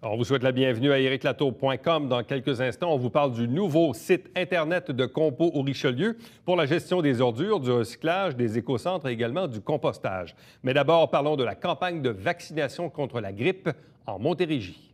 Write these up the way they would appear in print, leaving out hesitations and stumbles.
On vous souhaite la bienvenue à ericlatour.com. Dans quelques instants, on vous parle du nouveau site Internet de Compost au Richelieu pour la gestion des ordures, du recyclage, des écocentres et également du compostage. Mais d'abord, parlons de la campagne de vaccination contre la grippe en Montérégie.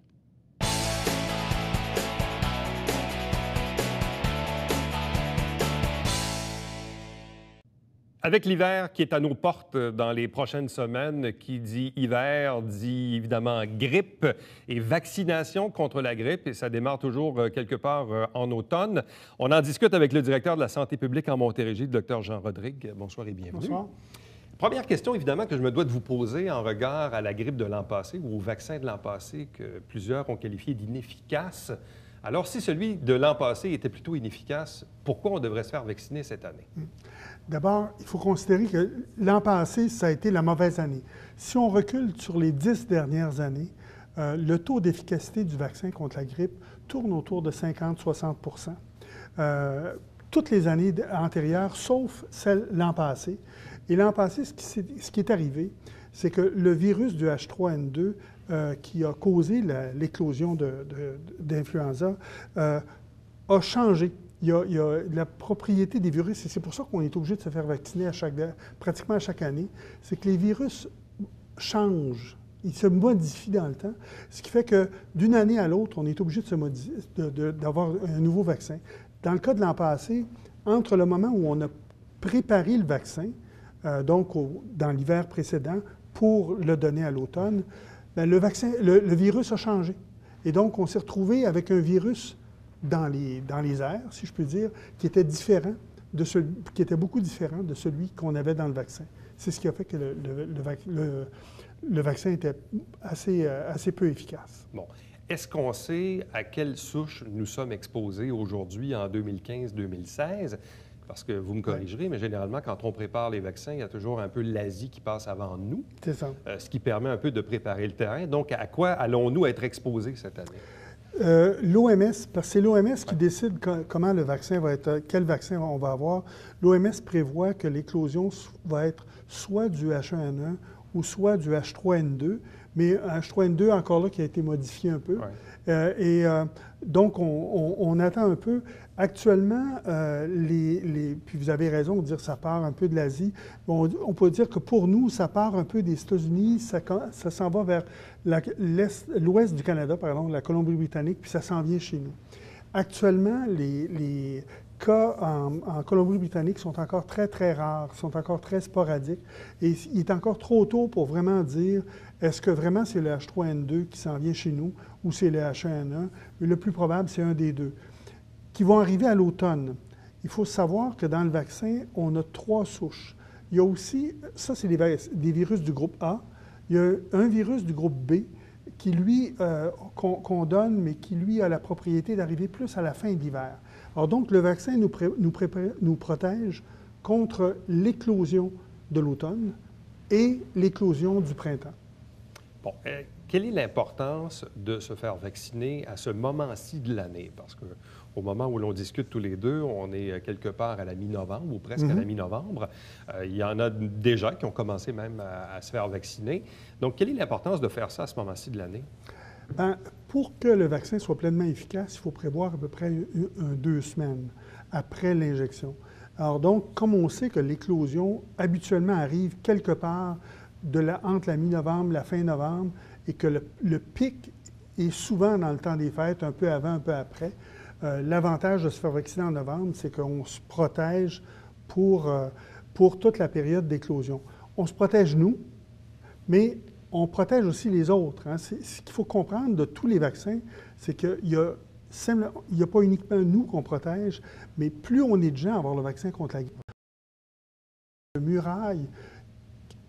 Avec l'hiver qui est à nos portes dans les prochaines semaines, qui dit hiver, dit évidemment grippe et vaccination contre la grippe, et ça démarre toujours quelque part en automne. On en discute avec le directeur de la santé publique en Montérégie, le Dr Jean Rodrigue. Bonsoir et bienvenue. Bonsoir. Première question, évidemment, que je me dois de vous poser en regard à la grippe de l'an passé ou au vaccin de l'an passé que plusieurs ont qualifié d'inefficace. Alors, si celui de l'an passé était plutôt inefficace, pourquoi on devrait se faire vacciner cette année? D'abord, il faut considérer que l'an passé, ça a été la mauvaise année. Si on recule sur les 10 dernières années, le taux d'efficacité du vaccin contre la grippe tourne autour de 50-60 toutes les années antérieures, sauf celle l'an passé. Et l'an passé, ce qui est arrivé, c'est que le virus du H3N2 qui a causé l'éclosion d'influenza a changé. Il y a la propriété des virus, et c'est pour ça qu'on est obligé de se faire vacciner pratiquement à chaque année, c'est que les virus changent, ils se modifient dans le temps, ce qui fait que d'une année à l'autre, on est obligé d'avoir un nouveau vaccin. Dans le cas de l'an passé, entre le moment où on a préparé le vaccin, dans l'hiver précédent, pour le donner à l'automne, le virus a changé. Et donc, on s'est retrouvé avec un virus dans les airs, si je peux dire, qui était qui était beaucoup différent de celui qu'on avait dans le vaccin. C'est ce qui a fait que le vaccin était assez peu efficace. Bon. Est-ce qu'on sait à quelle souche nous sommes exposés aujourd'hui en 2015-2016? Parce que vous me corrigerez, mais généralement, quand on prépare les vaccins, il y a toujours un peu l'Asie qui passe avant nous. C'est ça. Ce qui permet un peu de préparer le terrain. Donc, à quoi allons-nous être exposés cette année? L'OMS, parce que c'est l'OMS qui décide comment le vaccin va être, quel vaccin on va avoir. L'OMS prévoit que l'éclosion va être soit du H1N1 ou soit du H3N2, mais H3N2 encore là qui a été modifié un peu. Ouais. Donc, on attend un peu. Actuellement, puis vous avez raison de dire que ça part un peu de l'Asie. On peut dire que pour nous, ça part un peu des États-Unis, ça s'en va vers l'ouest du Canada, par exemple, la Colombie-Britannique, puis ça s'en vient chez nous. Actuellement, les cas en Colombie-Britannique sont encore très, très rares, sont encore très sporadiques. Et il est encore trop tôt pour vraiment dire est-ce que vraiment c'est le H3N2 qui s'en vient chez nous ou c'est le H1N1. Mais le plus probable, c'est un des deux qui vont arriver à l'automne. Il faut savoir que dans le vaccin, on a 3 souches. Il y a aussi, ça c'est des virus du groupe A, il y a un virus du groupe B qui, lui, qu'on donne, mais qui, lui, a la propriété d'arriver plus à la fin de l'hiver. Alors donc, le vaccin nous protège contre l'éclosion de l'automne et l'éclosion du printemps. Bon, quelle est l'importance de se faire vacciner à ce moment-ci de l'année? Parce qu'au moment où l'on discute tous les deux, on est quelque part à la mi-novembre ou presque à la mi-novembre. Il y en a déjà qui ont commencé même à se faire vacciner. Donc, quelle est l'importance de faire ça à ce moment-ci de l'année? Bien, pour que le vaccin soit pleinement efficace, il faut prévoir à peu près 2 semaines après l'injection. Alors donc, comme on sait que l'éclosion habituellement arrive quelque part entre la mi-novembre, la fin novembre, et que le pic est souvent dans le temps des fêtes, un peu avant, un peu après, l'avantage de se faire vacciner en novembre, c'est qu'on se protège pour toute la période d'éclosion. On se protège nous, mais on protège aussi les autres. Hein. Ce qu'il faut comprendre de tous les vaccins, c'est qu'il n'y a pas uniquement nous qu'on protège, mais plus on est de gens à avoir le vaccin contre la grippe, une muraille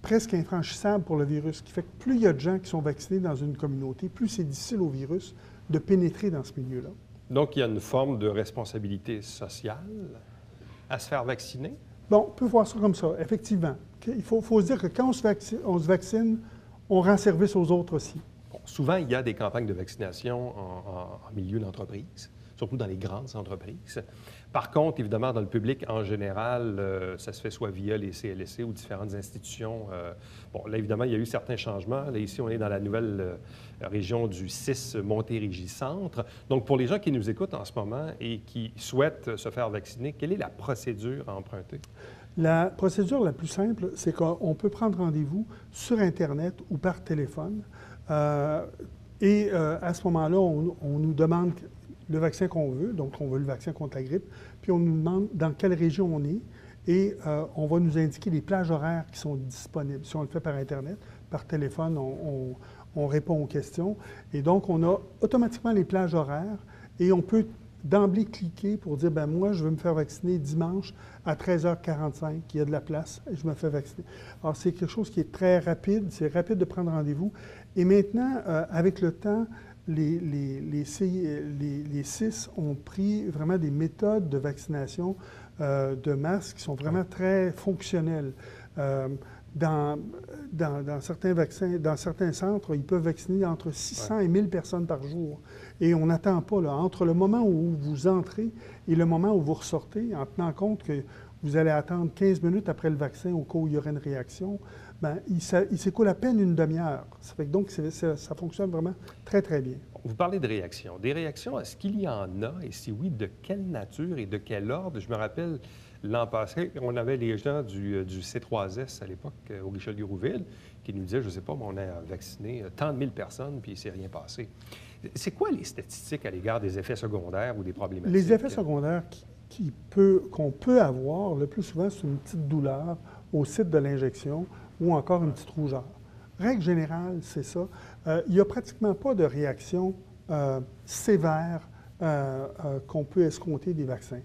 presque infranchissable pour le virus, qui fait que plus il y a de gens qui sont vaccinés dans une communauté, plus c'est difficile au virus de pénétrer dans ce milieu-là. Donc, il y a une forme de responsabilité sociale à se faire vacciner? Bon, on peut voir ça comme ça, effectivement. Il faut se dire que quand on se vaccine, on rend service aux autres aussi. Bon, souvent, il y a des campagnes de vaccination en milieu d'entreprise. surtout dans les grandes entreprises. Par contre, évidemment, dans le public en général, ça se fait soit via les CLSC ou différentes institutions. Bon, là, évidemment, il y a eu certains changements. Là, ici, on est dans la nouvelle région du 6 Montérégie-Centre. Donc, pour les gens qui nous écoutent en ce moment et qui souhaitent se faire vacciner, quelle est la procédure à emprunter? La procédure la plus simple, c'est qu'on peut prendre rendez-vous sur Internet ou par téléphone. À ce moment-là, on nous demande le vaccin qu'on veut, donc on veut le vaccin contre la grippe, puis on nous demande dans quelle région on est et on va nous indiquer les plages horaires qui sont disponibles. Si on le fait par Internet, par téléphone, on répond aux questions. Et donc, on a automatiquement les plages horaires et on peut d'emblée cliquer pour dire, ben moi, je veux me faire vacciner dimanche à 13h45, il y a de la place, et je me fais vacciner. Alors, c'est quelque chose qui est très rapide, c'est rapide de prendre rendez-vous. Et maintenant, avec le temps, les CIS ont pris vraiment des méthodes de vaccination de masse qui sont vraiment très fonctionnelles. Dans certains vaccins, dans certains centres, ils peuvent vacciner entre 600 et 1000 personnes par jour. Et on n'attend pas, là, entre le moment où vous entrez et le moment où vous ressortez, en tenant compte que vous allez attendre 15 minutes après le vaccin au cas où il y aurait une réaction, bien, il s'écoule à peine une demi-heure. Ça fait que donc, ça fonctionne vraiment très, très bien. Vous parlez de réactions. Des réactions, est-ce qu'il y en a? Et si oui, de quelle nature et de quel ordre? Je me rappelle, l'an passé, on avait les gens du C3S à l'époque, au Richelieu-Rouville, qui nous disaient, je ne sais pas, mais on a vacciné tant de 1000 personnes, puis il ne s'est rien passé. C'est quoi les statistiques à l'égard des effets secondaires ou des problématiques? Les effets secondaires qu'on peut avoir, le plus souvent, c'est une petite douleur au site de l'injection ou encore une petite rougeur. Règle générale, c'est ça. Il n'y a pratiquement pas de réaction sévère qu'on peut escompter des vaccins.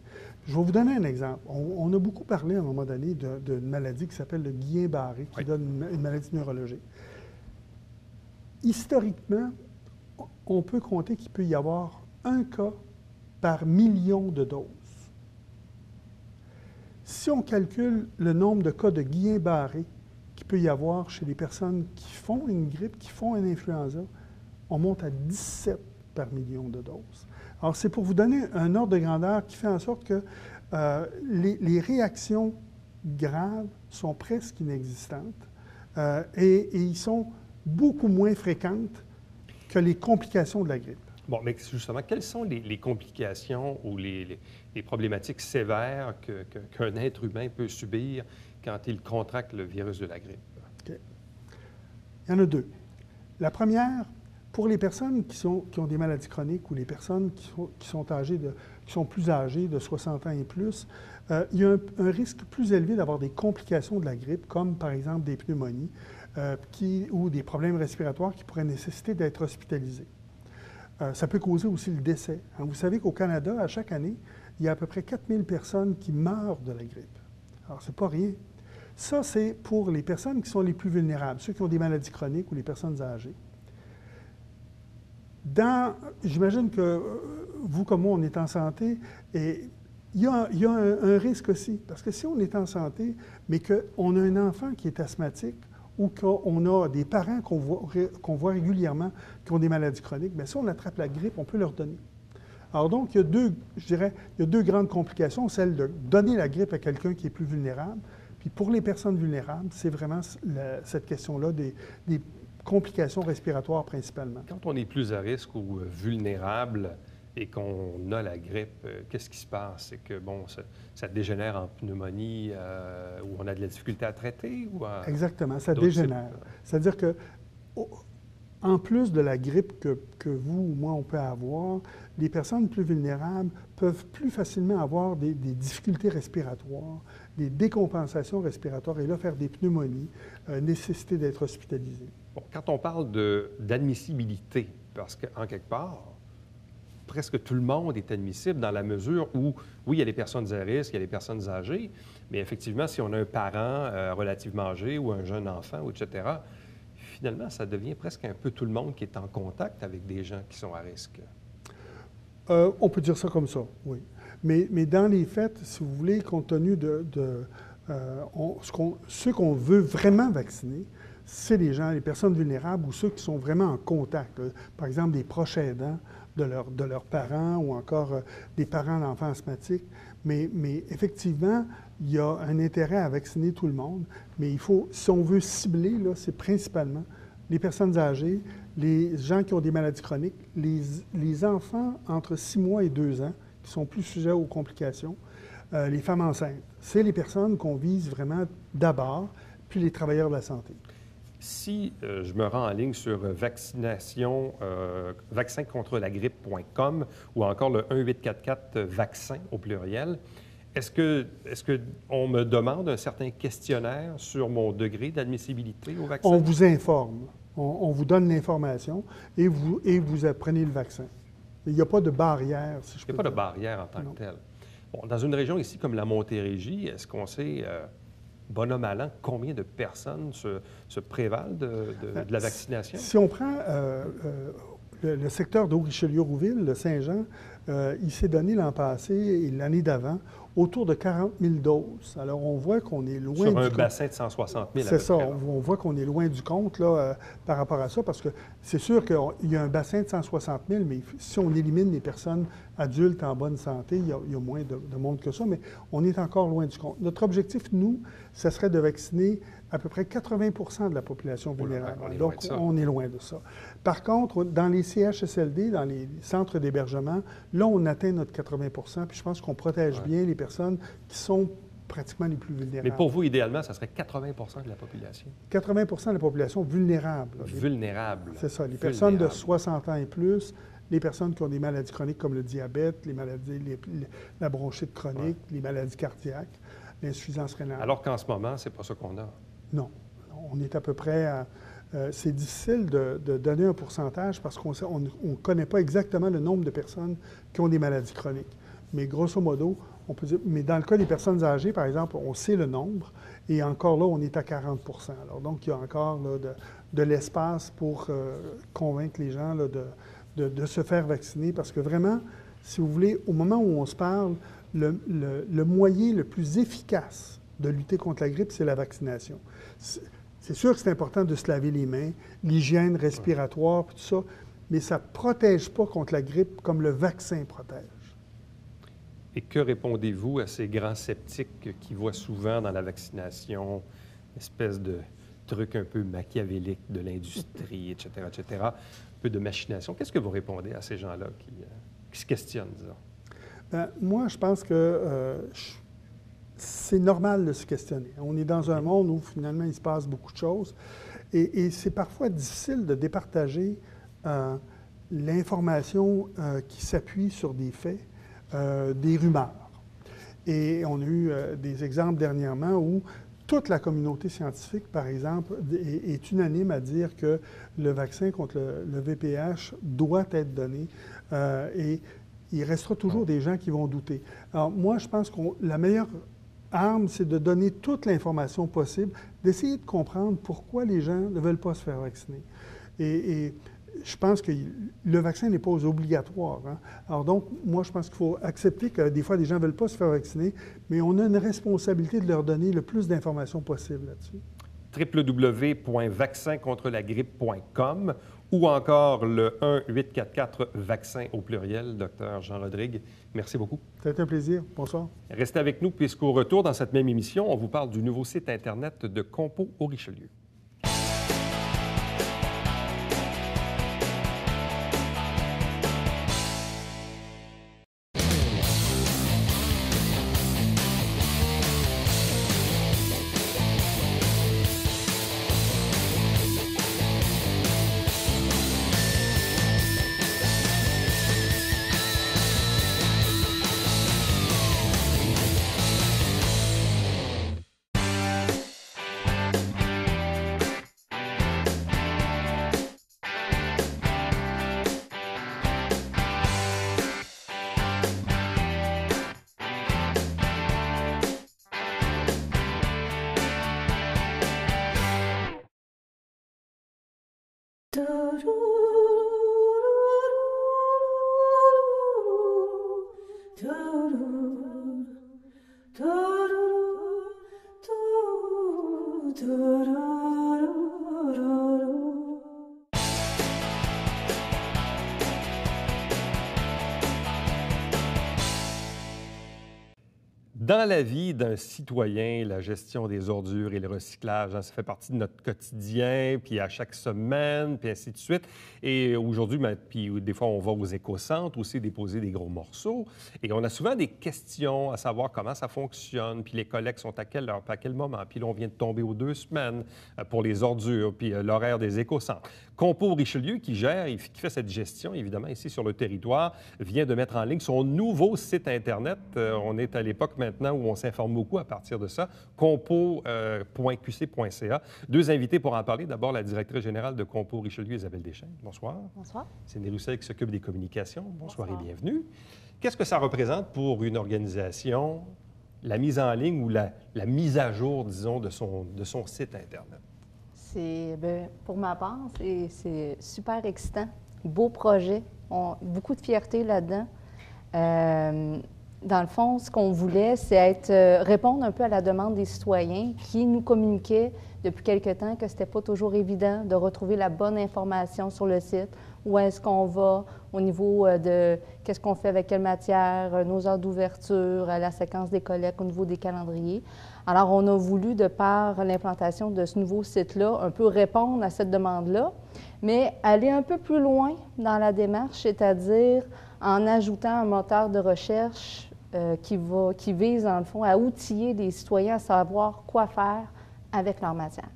Je vais vous donner un exemple. On a beaucoup parlé à un moment donné d'une maladie qui s'appelle le Guillain-Barré, qui donne une maladie neurologique. Historiquement, on peut compter qu'il peut y avoir un cas par million de doses. Si on calcule le nombre de cas de Guillain-Barré qu'il peut y avoir chez les personnes qui font une grippe, qui font une influenza, on monte à 17 par million de doses. Alors, c'est pour vous donner un ordre de grandeur qui fait en sorte que les réactions graves sont presque inexistantes et ils sont beaucoup moins fréquentes que les complications de la grippe. Bon, mais justement, quelles sont les complications ou les problématiques sévères qu'un être humain peut subir quand il contracte le virus de la grippe? Okay. Il y en a deux. La première, pour les personnes qui ont des maladies chroniques ou les personnes qui sont plus âgées, de 60 ans et plus, il y a un risque plus élevé d'avoir des complications de la grippe, comme par exemple des pneumonies ou des problèmes respiratoires qui pourraient nécessiter d'être hospitalisés. Ça peut causer aussi le décès. Hein, vous savez qu'au Canada, à chaque année, il y a à peu près 4000 personnes qui meurent de la grippe. Alors, c'est pas rien. Ça, c'est pour les personnes qui sont les plus vulnérables, ceux qui ont des maladies chroniques ou les personnes âgées. J'imagine que vous, comme moi, on est en santé, et il y a un risque aussi, parce que si on est en santé, mais qu'on a un enfant qui est asthmatique ou qu'on a des parents qu'on voit régulièrement qui ont des maladies chroniques, bien, si on attrape la grippe, on peut leur donner. Alors donc, il y a deux grandes complications, celle de donner la grippe à quelqu'un qui est plus vulnérable, puis pour les personnes vulnérables, c'est vraiment cette question-là des complications respiratoires principalement. Quand on est plus à risque ou vulnérable et qu'on a la grippe, qu'est-ce qui se passe? C'est que, bon, ça dégénère en pneumonie où on a de la difficulté à traiter? Exactement, ça dégénère. C'est-à-dire que, en plus de la grippe que vous ou moi, on peut avoir, les personnes plus vulnérables peuvent plus facilement avoir des difficultés respiratoires, des décompensations respiratoires et là, faire des pneumonies, nécessiter d'être hospitalisé. Bon, quand on parle d'admissibilité, parce qu'en quelque part, presque tout le monde est admissible dans la mesure où, oui, il y a les personnes à risque, il y a les personnes âgées, mais effectivement, si on a un parent relativement âgé ou un jeune enfant, etc., finalement, ça devient presque un peu tout le monde qui est en contact avec des gens qui sont à risque. On peut dire ça comme ça, oui. Mais dans les faits, si vous voulez, compte tenu ceux qu'on veut vraiment vacciner, c'est les personnes vulnérables ou ceux qui sont vraiment en contact. Par exemple, des proches aidants de leurs parents ou encore des parents d'enfants asthmatiques. Mais effectivement, il y a un intérêt à vacciner tout le monde, mais il faut, si on veut cibler, là, c'est principalement les personnes âgées, les gens qui ont des maladies chroniques, les enfants entre 6 mois et 2 ans qui sont plus sujets aux complications, les femmes enceintes. C'est les personnes qu'on vise vraiment d'abord, puis les travailleurs de la santé. Si je me rends en ligne sur vaccin contre la grippe.com ou encore le 1844 vaccin au pluriel, est-ce qu'on me demande un certain questionnaire sur mon degré d'admissibilité au vaccin? On vous informe. On vous donne l'information et vous prenez le vaccin. Il n'y a pas de barrière, si je peux dire. Il n'y a pas de barrière en tant que telle. Bon, dans une région ici comme la Montérégie, est-ce qu'on sait, bonhomme à l'an, combien de personnes se prévalent de la vaccination? Si on prend le secteur d'Haut-Richelieu-Rouville, le Saint-Jean, il s'est donné l'an passé et l'année d'avant autour de 40 000 doses. Alors, on voit qu'on est loin sur un bassin de 160 000 à peu C'est ça. près, On voit qu'on est loin du compte là, par rapport à ça, parce que c'est sûr qu'il y a un bassin de 160 000, mais si on élimine les personnes adultes en bonne santé, il y a moins de monde que ça, mais on est encore loin du compte. Notre objectif, nous, ce serait de vacciner à peu près 80 de la population vulnérable. Donc, on est loin de ça. Par contre, dans les CHSLD, dans les centres d'hébergement, là, on atteint notre 80 puis je pense qu'on protège bien les personnes qui sont pratiquement les plus vulnérables. Mais pour vous, idéalement, ça serait 80 de la population? 80 de la population vulnérable. Vulnérable. C'est ça. Les personnes de 60 ans et plus, les personnes qui ont des maladies chroniques comme le diabète, les maladies, la bronchite chronique, les maladies cardiaques, l'insuffisance rénale. Alors qu'en ce moment, c'est pas ça qu'on a. Non. On est à peu près à... c'est difficile de donner un pourcentage parce qu'on ne connaît pas exactement le nombre de personnes qui ont des maladies chroniques. Mais grosso modo, on peut dire... Mais dans le cas des personnes âgées, par exemple, on sait le nombre et encore là, on est à 40 Alors donc, il y a encore là, de l'espace pour convaincre les gens là, de se faire vacciner parce que vraiment, si vous voulez, au moment où on se parle, le moyen le plus efficace de lutter contre la grippe, c'est la vaccination. C'est sûr que c'est important de se laver les mains, l'hygiène respiratoire, tout ça, mais ça ne protège pas contre la grippe comme le vaccin protège. Et que répondez-vous à ces grands sceptiques qui voient souvent dans la vaccination une espèce de truc un peu machiavélique de l'industrie, etc., un peu de machination? Qu'est-ce que vous répondez à ces gens-là qui se questionnent, disons? Bien, moi, je pense que c'est normal de se questionner. On est dans un monde où, finalement, il se passe beaucoup de choses. Et c'est parfois difficile de départager l'information qui s'appuie sur des faits, des rumeurs. Et on a eu des exemples dernièrement où toute la communauté scientifique, par exemple, est unanime à dire que le vaccin contre le VPH doit être donné. Et il restera toujours des gens qui vont douter. Alors, moi, je pense que la meilleure arme, c'est de donner toute l'information possible, d'essayer de comprendre pourquoi les gens ne veulent pas se faire vacciner. Et je pense que le vaccin n'est pas obligatoire. Hein? Alors donc, moi, je pense qu'il faut accepter que des fois, les gens ne veulent pas se faire vacciner, mais on a une responsabilité de leur donner le plus d'informations possible là-dessus. www.vaccincontrelagrippe.com ou encore le 1844 vaccin au pluriel, Dr. Jean Rodrigue. Merci beaucoup. C'était un plaisir. Bonsoir. Restez avec nous puisqu'au retour dans cette même émission, on vous parle du nouveau site Internet de Compo au Richelieu. Dans la vie d'un citoyen, la gestion des ordures et le recyclage, hein, ça fait partie de notre quotidien, puis à chaque semaine, puis ainsi de suite. Et aujourd'hui, puis des fois, on va aux éco-centres aussi déposer des gros morceaux. Et on a souvent des questions à savoir comment ça fonctionne, puis les collectes sont à quelle heure, puis à quel moment. Puis là, on vient de tomber aux 2 semaines pour les ordures, puis l'horaire des éco-centres. Compo Richelieu, qui gère et qui fait cette gestion, évidemment, ici sur le territoire, vient de mettre en ligne son nouveau site Internet. On est à l'époque maintenant où on s'informe beaucoup à partir de ça, compo.qc.ca. 2 invités pour en parler. D'abord, la directrice générale de Compo Richelieu, Isabelle Deschênes. Bonsoir. Bonsoir. C'est Néloucet qui s'occupe des communications. Bonsoir. Et bienvenue. Bienvenue. Qu'est-ce que ça représente pour une organisation, la mise en ligne ou la mise à jour, disons, de son site Internet? Pour ma part, c'est super excitant. Beau projet. Beaucoup de fierté là-dedans. Dans le fond, ce qu'on voulait, c'est répondre un peu à la demande des citoyens qui nous communiquaient depuis quelque temps que ce n'était pas toujours évident de retrouver la bonne information sur le site. Où est-ce qu'on va au niveau de qu'est-ce qu'on fait avec quelle matière, nos heures d'ouverture, la séquence des collectes au niveau des calendriers. Alors, on a voulu, de par l'implantation de ce nouveau site-là, un peu répondre à cette demande-là, mais aller un peu plus loin dans la démarche, c'est-à-dire en ajoutant un moteur de recherche qui vise, dans le fond, à outiller les citoyens à savoir quoi faire avec leur matière.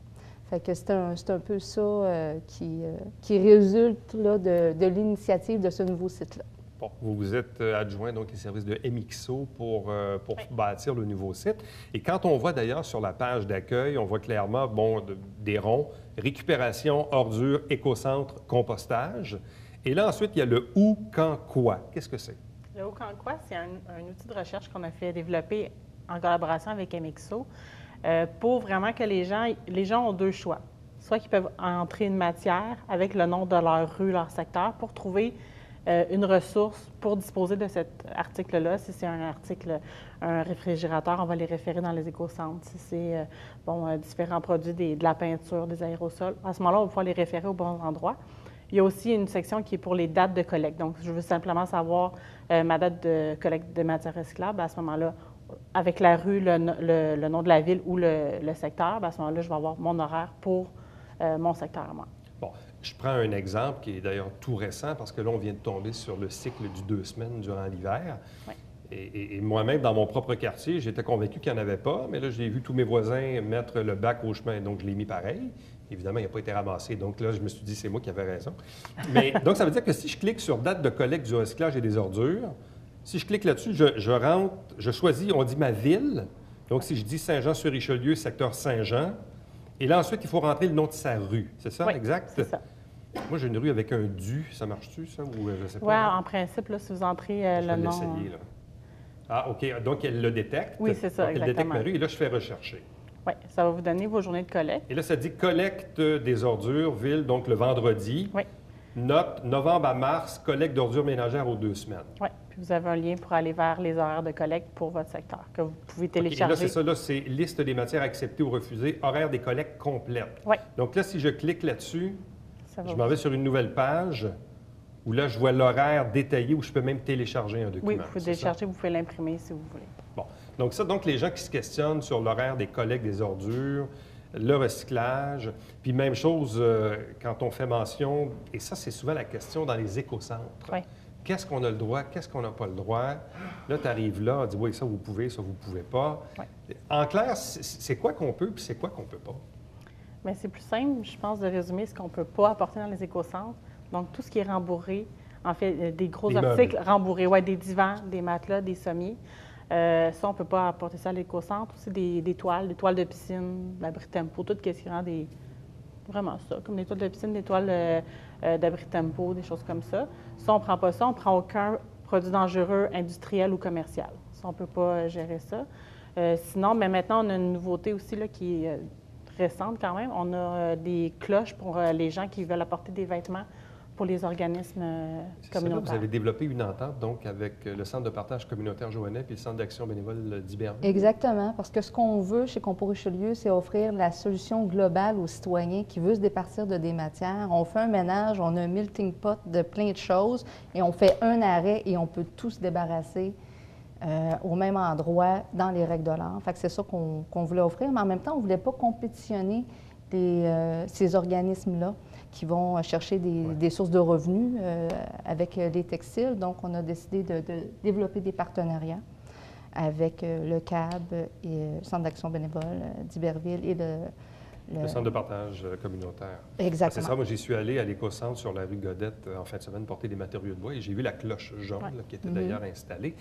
Fait que c'est un peu ça qui résulte là, de l'initiative de ce nouveau site-là. Bon, vous êtes adjoint donc au service de MXO pour bâtir le nouveau site. Et quand on voit d'ailleurs sur la page d'accueil, on voit clairement des ronds, récupération, ordures, éco-centre, compostage. Et là, ensuite, il y a le où, quand, quoi. Qu'est-ce que c'est? Le où, quand, quoi, c'est un outil de recherche qu'on a fait développer en collaboration avec MXO. Pour vraiment que les gens ont 2 choix. Soit qu'ils peuvent entrer une matière avec le nom de leur rue, leur secteur, pour trouver une ressource pour disposer de cet article-là. Si c'est un réfrigérateur, on va les référer dans les éco-centres. Si c'est différents produits, de la peinture, des aérosols, à ce moment-là, on va pouvoir les référer au bon endroit. Il y a aussi une section qui est pour les dates de collecte. Donc, je veux simplement savoir ma date de collecte de matières recyclables. À ce moment-là, avec la rue, le nom de la ville ou le secteur, bien à ce moment-là, je vais avoir mon horaire pour mon secteur à moi. Bon, je prends un exemple qui est d'ailleurs tout récent parce que là, on vient de tomber sur le cycle du 2 semaines durant l'hiver. Oui. Et moi-même, dans mon propre quartier, j'étais convaincu qu'il n'y en avait pas, mais là, j'ai vu tous mes voisins mettre le bac au chemin, donc je l'ai mis pareil. Évidemment, il n'a pas été ramassé, donc là, je me suis dit, c'est moi qui avais raison. Mais donc, ça veut dire que si je clique sur date de collecte du recyclage et des ordures, si je clique là-dessus, je rentre, je choisis, on dit ma ville. Donc, si je dis Saint-Jean-sur-Richelieu, secteur Saint-Jean, et là, ensuite, il faut rentrer le nom de sa rue. C'est ça, oui, exact? C'est ça. Moi, j'ai une rue avec un du. Ça marche-tu, ça? Ou je sais pas? Oui, en principe, là, si vous entrez je le vais nom... l'essayer, là. Ah, OK. Donc, elle le détecte. Oui, c'est ça, donc, elle détecte exactement. ma rue, et là, je fais rechercher. Oui, ça va vous donner vos journées de collecte. Et là, ça dit collecte des ordures, ville, donc le vendredi. Oui. Note, novembre à mars, collecte d'ordures ménagères aux 2 semaines. Oui, puis vous avez un lien pour aller vers les horaires de collecte pour votre secteur, que vous pouvez OK, télécharger. et là, c'est ça, là, c'est liste des matières acceptées ou refusées, horaire des collectes complètes. Oui. Donc là, si je clique là-dessus, Ça va je m'en vais sur une nouvelle page où là, je vois l'horaire détaillé où je peux même télécharger un document. Oui, vous pouvez télécharger, vous pouvez l'imprimer si vous voulez. Bon. Donc les gens qui se questionnent sur l'horaire des collectes des ordures, le recyclage, puis même chose quand on fait mention, et ça, c'est souvent la question dans les éco-centres. Oui. Qu'est-ce qu'on a le droit, qu'est-ce qu'on n'a pas le droit? Là, tu arrives là, on dit, oui, ça, vous pouvez, ça, vous ne pouvez pas. Oui. En clair, c'est quoi qu'on peut, puis c'est quoi qu'on ne peut pas? Bien, c'est plus simple, je pense, de résumer ce qu'on ne peut pas apporter dans les éco-centres. Donc, tout ce qui est rembourré, en fait, des gros Des articles meubles. rembourrés, ouais, des divans, des matelas, des sommiers. Ça, on ne peut pas apporter ça à l'éco-centre. Aussi des toiles de piscine, l'abri tempo, tout ce qui rend des... Vraiment ça, comme des toiles de piscine, des toiles d'abri tempo, des choses comme ça. Ça, on ne prend pas ça. On ne prend aucun produit dangereux industriel ou commercial. Ça, on ne peut pas gérer ça. Sinon, mais maintenant, on a une nouveauté aussi là, qui est récente quand même. On a des cloches pour les gens qui veulent apporter des vêtements pour les organismes communautaires. Vous avez développé une entente donc avec le Centre de partage communautaire Joannais puis le Centre d'action bénévole d'Iberville. Exactement, parce que ce qu'on veut chez Compo Richelieu, c'est offrir la solution globale aux citoyens qui veulent se départir de des matières. On fait un ménage, on a un melting pot de plein de choses et on fait un arrêt et on peut tout se débarrasser au même endroit dans les règles de l'art. Fait que c'est ça qu'on voulait offrir, mais en même temps, on ne voulait pas compétitionner ces organismes-là qui vont chercher des sources de revenus avec les textiles. Donc, on a décidé de développer des partenariats avec le CAB et le Centre d'action bénévole d'Iberville et le centre de partage communautaire. Exactement. C'est ça, moi j'y suis allé à l'éco-centre sur la rue Godette en fin de semaine porter des matériaux de bois et j'ai vu la cloche jaune là, qui était d'ailleurs installée.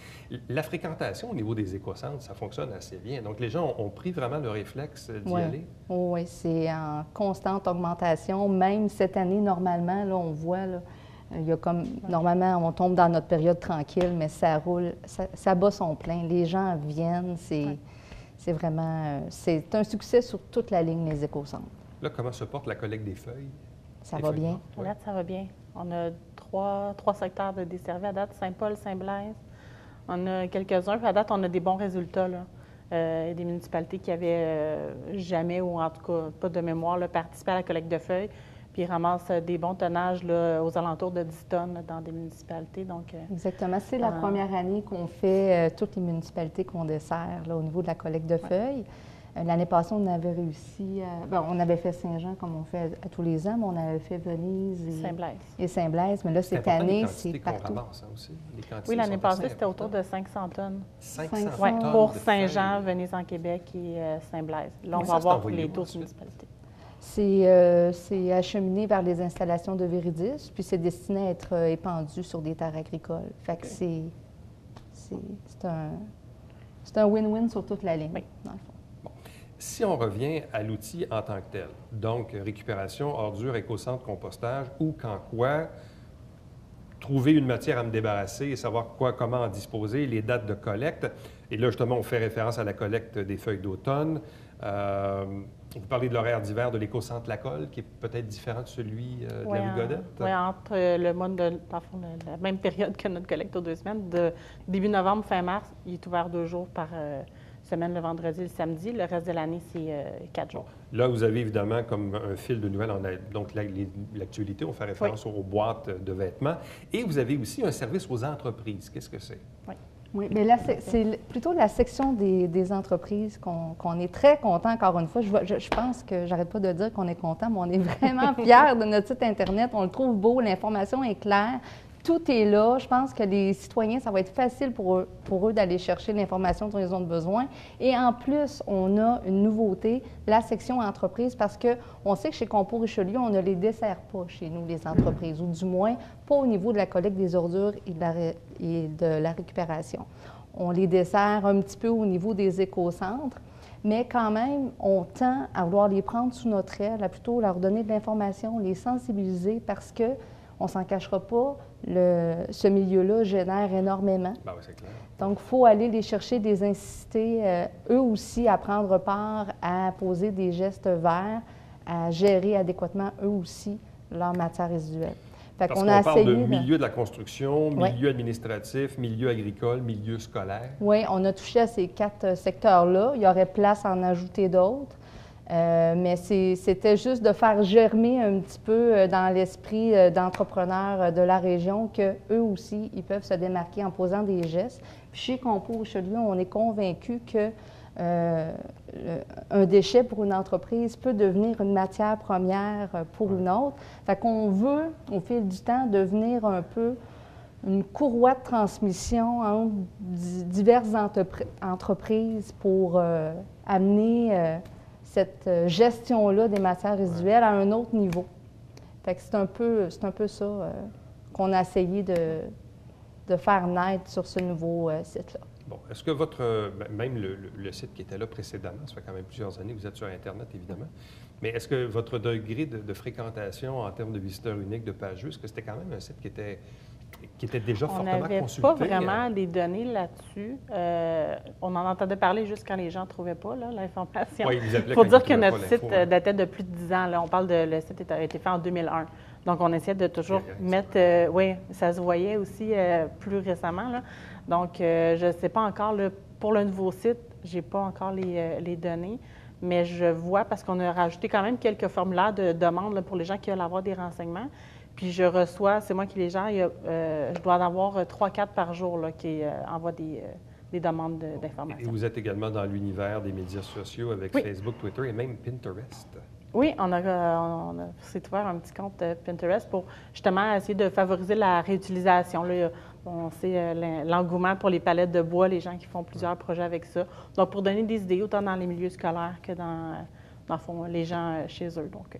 La fréquentation au niveau des éco-centres, ça fonctionne assez bien. Donc les gens ont pris vraiment le réflexe d'y aller. Oui, c'est en constante augmentation. Même cette année, normalement, là, on voit, là, il y a comme, normalement, on tombe dans notre période tranquille, mais ça roule, ça bat son plein. Les gens viennent, c'est vraiment, c'est un succès sur toute la ligne, les éco-centres. Là, comment se porte la collecte des feuilles? Ça va bien. À date, ça va bien. On a trois secteurs de desservis à date, Saint-Paul, Saint-Blaise. On a quelques-uns, puis à date, on a des bons résultats, là. Il y a des municipalités qui avaient jamais, ou en tout cas pas de mémoire, là, participé à la collecte de feuilles. Puis ils ramassent des bons tonnages là, aux alentours de 10 tonnes là, dans des municipalités. Donc, exactement. C'est la première année qu'on fait toutes les municipalités qu'on dessert là, au niveau de la collecte de feuilles. L'année passée, on avait réussi on avait fait Saint-Jean comme on fait à tous les ans, mais on avait fait Venise et Saint-Blaise. Mais là, cette année, c'est partout. Ramasse, hein, aussi. Oui, l'année passée, c'était autour de 500 tonnes. 500 tonnes tonnes pour Saint-Jean, Venise en Québec et Saint-Blaise. Là, on va avoir les 12 municipalités. C'est acheminé vers les installations de Véridis, puis c'est destiné à être épandu sur des terres agricoles. Fait que c'est un win-win sur toute la ligne, dans le fond. Bon. Si on revient à l'outil en tant que tel, donc récupération, ordures, éco-centre, compostage, où, quand, quoi, trouver une matière à me débarrasser et savoir comment en disposer, les dates de collecte. Et là, justement, on fait référence à la collecte des feuilles d'automne. Vous parlez de l'horaire d'hiver de l'éco-centre Lacolle, qui est peut-être différent de celui de la rue Godette? Oui, entre le mois la même période que notre collecte aux 2 semaines, de début novembre, fin mars, il est ouvert 2 jours par semaine, le vendredi et le samedi. Le reste de l'année, c'est 4 jours. Bon. Là, vous avez évidemment comme un fil de nouvelles. Donc, l'actualité, on fait référence aux boîtes de vêtements. Et vous avez aussi un service aux entreprises. Qu'est-ce que c'est? Oui, mais là, c'est plutôt la section des entreprises qu'on est très content, encore une fois. Je pense que j'arrête pas de dire qu'on est content, mais on est vraiment fiers de notre site Internet. On le trouve beau, l'information est claire. Tout est là. Je pense que les citoyens, ça va être facile pour eux d'aller chercher l'information dont ils ont besoin. Et en plus, on a une nouveauté, la section entreprises, parce qu'on sait que chez Compo Richelieu, on ne les dessert pas chez nous, les entreprises, ou du moins pas au niveau de la collecte des ordures et de la récupération. On les dessert un petit peu au niveau des éco-centres, mais quand même, on tend à vouloir les prendre sous notre aile, à plutôt leur donner de l'information, les sensibiliser, parce que on ne s'en cachera pas, ce milieu-là génère énormément. Ben oui, c'est clair. Donc, il faut aller les chercher, les inciter, eux aussi, à prendre part, à poser des gestes verts, à gérer adéquatement, eux aussi, leur matière résiduelle. Fait Parce qu'on qu'on parle de essayé milieu de la construction, milieu administratif, milieu agricole, milieu scolaire. Oui, on a touché à ces 4 secteurs-là. Il y aurait place à en ajouter d'autres. Mais c'était juste de faire germer un petit peu dans l'esprit d'entrepreneurs de la région qu'eux aussi, ils peuvent se démarquer en posant des gestes. Puis chez Compo Richelieu, on est convaincu que un déchet pour une entreprise peut devenir une matière première pour une autre. Fait qu'on veut, au fil du temps, devenir un peu une courroie de transmission entre diverses entreprises pour amener cette gestion-là des matières résiduelles à un autre niveau. Fait que c'est un peu ça qu'on a essayé de faire naître sur ce nouveau site-là. Bon, est-ce que même le site qui était là précédemment, ça fait quand même plusieurs années, vous êtes sur Internet, évidemment, mais est-ce que votre degré de fréquentation en termes de visiteurs uniques, de pages vues, est-ce que c'était quand même un site qui était déjà fortement consulté? On n'avait pas vraiment des données là-dessus. On en entendait parler juste quand les gens ne trouvaient pas l'information. Oui, il faut dire que notre site datait de plus de 10 ans. Là. On parle le site a été fait en 2001. Donc, on essayait de toujours mettre... oui, ça se voyait aussi plus récemment. Là. Donc, je ne sais pas encore, pour le nouveau site, je n'ai pas encore les données, mais je vois, parce qu'on a rajouté quand même quelques formulaires de demande là, pour les gens qui veulent avoir des renseignements. Puis je reçois, c'est moi qui les gère, je dois en avoir 3-4 par jour là, qui envoient des des demandes Et d'informations. vous êtes également dans l'univers des médias sociaux avec Oui. Facebook, Twitter et même Pinterest. Oui, on s'est ouvert un petit compte Pinterest pour justement essayer de favoriser la réutilisation. Là, on sait l'engouement pour les palettes de bois, les gens qui font plusieurs projets avec ça. Donc, pour donner des idées, autant dans les milieux scolaires que dans le fond, les gens chez eux. Donc,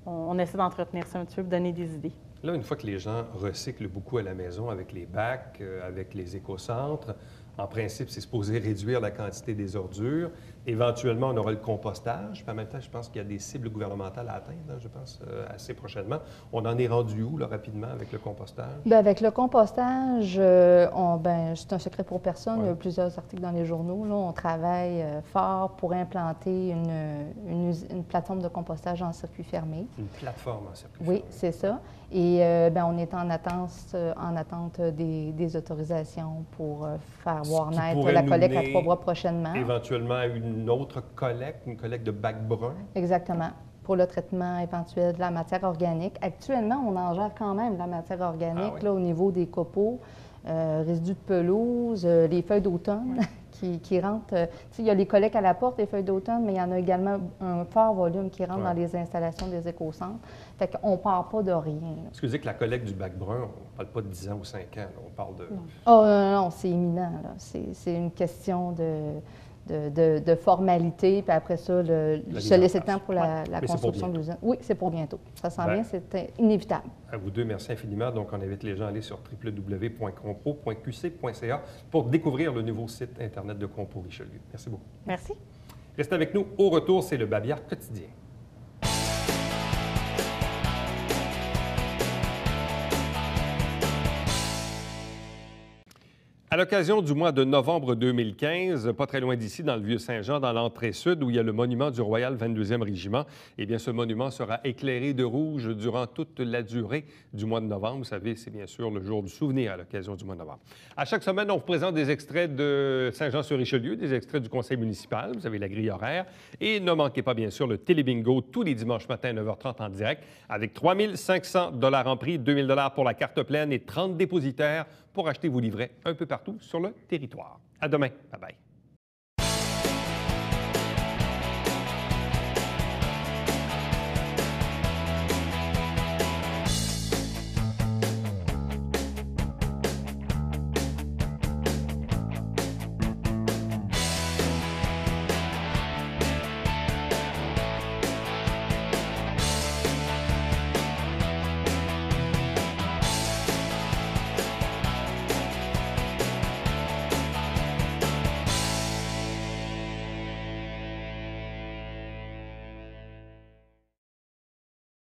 on essaie d'entretenir ça un petit peu pour donner des idées. Là, une fois que les gens recyclent beaucoup à la maison avec les bacs, avec les écocentres, en principe, c'est supposé réduire la quantité des ordures. Éventuellement, on aura le compostage. Puis en même temps, je pense qu'il y a des cibles gouvernementales à atteindre, hein, je pense, assez prochainement. On en est rendu où, là, rapidement, avec le compostage? Bien, avec le compostage, c'est un secret pour personne. Ouais. Il y a plusieurs articles dans les journaux. Là, on travaille fort pour implanter une plateforme de compostage en circuit fermé. Une plateforme en circuit Oui, fermé. c'est ça. Et on est en attente des autorisations pour faire voir Ce qui naître pourrait la nous collecte à mener 3 mois prochainement. Éventuellement, une autre collecte, une collecte de bacs bruns. Exactement. Pour le traitement éventuel de la matière organique. Actuellement, on en gère quand même de la matière organique Ah oui? là, au niveau des copeaux, résidus de pelouse, les feuilles d'automne qui rentrent. Il y a les collectes à la porte, les feuilles d'automne, mais il y en a également un fort volume qui rentre dans les installations des écocentres. Fait qu'on ne part pas de rien. Là. Excusez que la collecte du bac brun, on ne parle pas de 10 ans ou 5 ans, là, on parle de... Oh non, c'est imminent. Là. C'est une question de formalité, puis après ça, se laisser le temps pour la Mais c'est pour construction de bientôt. l'usine. Oui, c'est pour bientôt. Ça s'en Ben, vient, c'est inévitable. À vous deux, merci infiniment. Donc, on invite les gens à aller sur www.compo.qc.ca pour découvrir le nouveau site Internet de Compo Richelieu. Merci beaucoup. Merci. Restez avec nous. Au retour, c'est le Babillard quotidien. À l'occasion du mois de novembre 2015, pas très loin d'ici, dans le Vieux-Saint-Jean, dans l'entrée sud, où il y a le monument du Royal 22e Régiment, eh bien, ce monument sera éclairé de rouge durant toute la durée du mois de novembre. Vous savez, c'est bien sûr le jour du souvenir à l'occasion du mois de novembre. À chaque semaine, on vous présente des extraits de Saint-Jean-sur-Richelieu, des extraits du conseil municipal. Vous avez la grille horaire. Et ne manquez pas, bien sûr, le Télébingo tous les dimanches matins à 9h30 en direct, avec 3 500 $ en prix, 2 000 $ pour la carte pleine et 30 dépositaires pour acheter vos livrets un peu partout sur le territoire. À demain. Bye-bye.